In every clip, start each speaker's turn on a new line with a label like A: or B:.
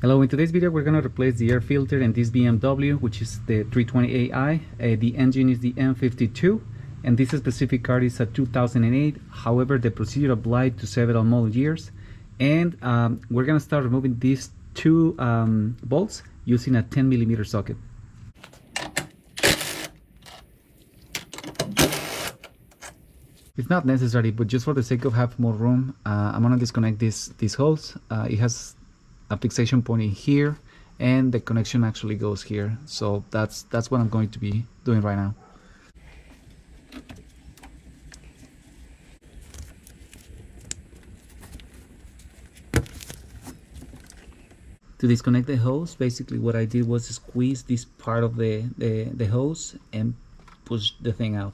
A: Hello, in today's video we're going to replace the air filter in this BMW, which is the 320ai. The engine is the N52 and this specific car is a 2008. However, the procedure applied to several model years, and we're going to start removing these two bolts using a 10mm socket. It's not necessary, but just for the sake of having more room, I'm going to disconnect these holes. It has a fixation point in here and the connection actually goes here, so that's what I'm going to be doing right now. To disconnect the hose, basically what I did was squeeze this part of the hose and push the thing out.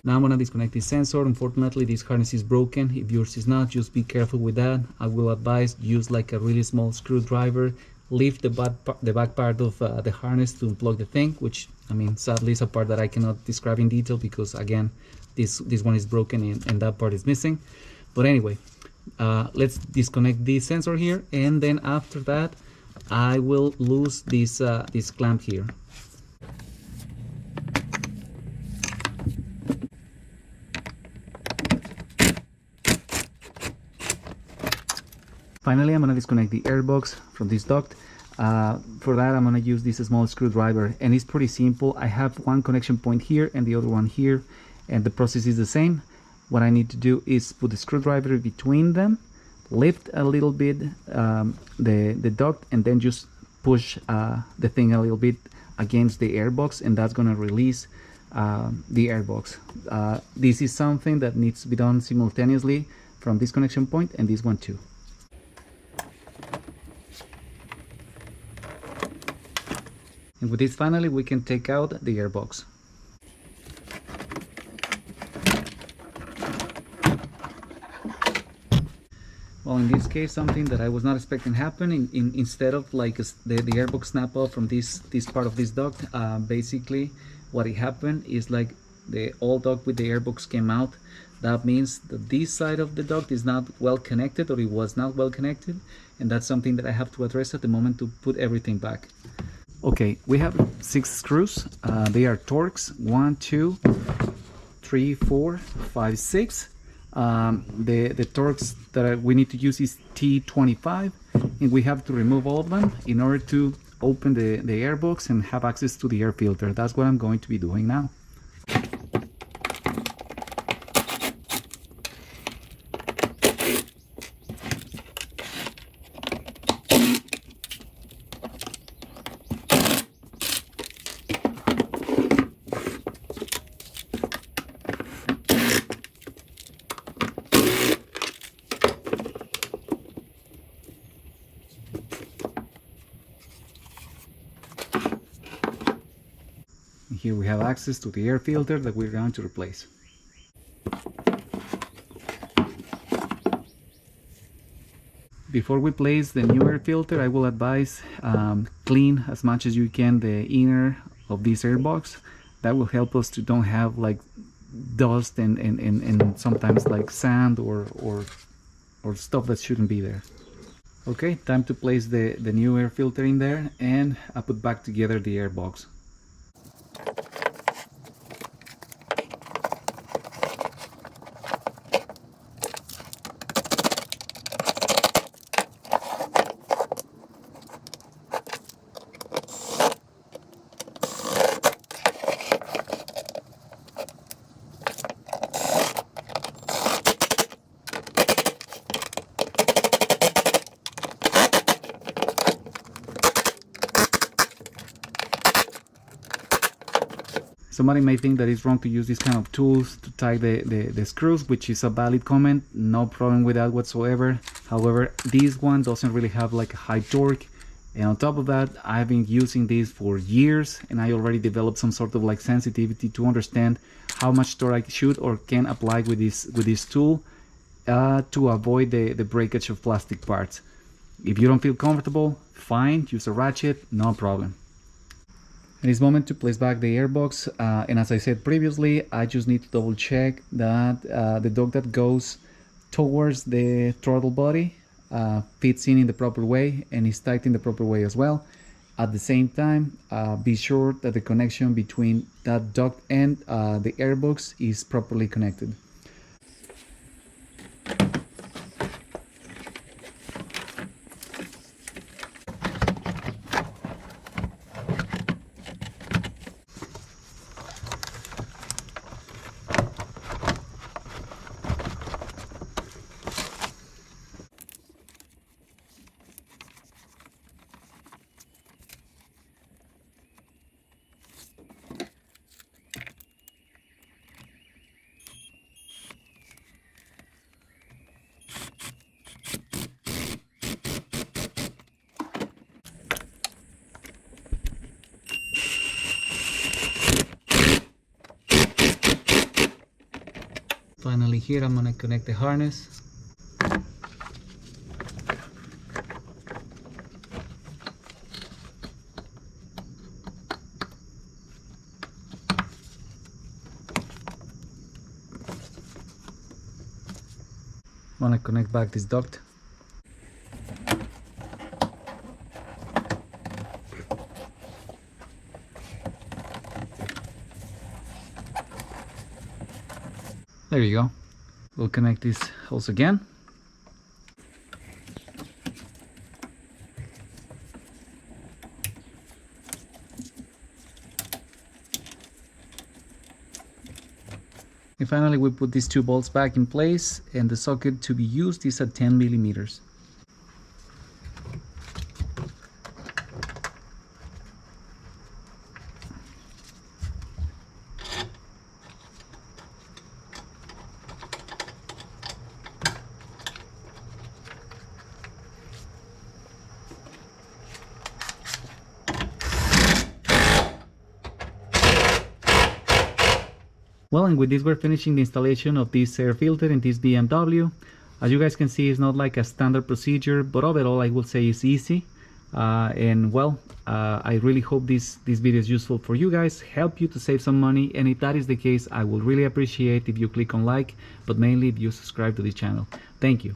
A: Now I'm going to disconnect this sensor. Unfortunately, this harness is broken. If yours is not, just be careful with that. I will advise use like a really small screwdriver. Lift the back part of the harness to unplug the thing, which, I mean, sadly is a part that I cannot describe in detail because, again, this one is broken and that part is missing. But anyway, let's disconnect this sensor here, and then after that, I will lose this clamp here. Finally, I'm going to disconnect the airbox from this duct. For that, I'm going to use this small screwdriver, and it's pretty simple. I have one connection point here and the other one here, and the process is the same. What I need to do is put the screwdriver between them, lift a little bit the duct, and then just push the thing a little bit against the airbox, and that's going to release the airbox. This is something that needs to be done simultaneously from this connection point and this one too. And with this, finally, we can take out the airbox. Well, in this case, something that I was not expecting happen, instead of like the airbox snap off from this part of this duct, basically what happened is like the old duct with the airbox came out. That means that this side of the duct is not well connected, or it was not well connected, and that's something that I have to address at the moment to put everything back. Okay, we have 6 screws. They are Torx 1, 2, 3, 4, 5, 6. The Torx that we need to use is T25, and we have to remove all of them in order to open the airbox and have access to the air filter. That's what I'm going to be doing now. Here we have access to the air filter that we're going to replace. Before we place the new air filter, I will advise clean as much as you can the inner of this airbox. That will help us to don't have like dust and sometimes like sand or stuff that shouldn't be there. Okay, time to place the new air filter in there, and I put back together the airbox. Somebody may think that it's wrong to use these kind of tools to tie the screws, which is a valid comment. No problem with that whatsoever. However, this one doesn't really have like a high torque, and on top of that, I've been using this for years, and I already developed some sort of like sensitivity to understand how much torque I should or can apply with this tool to avoid the breakage of plastic parts. If you don't feel comfortable, fine, use a ratchet, no problem. It is moment to place back the airbox, and as I said previously, I just need to double check that the duct that goes towards the throttle body fits in the proper way and is tight in the proper way as well. At the same time, be sure that the connection between that duct and the airbox is properly connected. Finally here I'm gonna connect the harness. I'm gonna connect back this duct. There you go. We'll connect this hose again. And finally we put these two bolts back in place, and the socket to be used is at 10 millimeters. Well, and with this we're finishing the installation of this air filter in this BMW. As you guys can see, it's not like a standard procedure, but overall I will say it's easy. I really hope this video is useful for you guys, help you to save some money, and if that is the case, I will really appreciate if you click on like, but mainly if you subscribe to this channel. Thank you.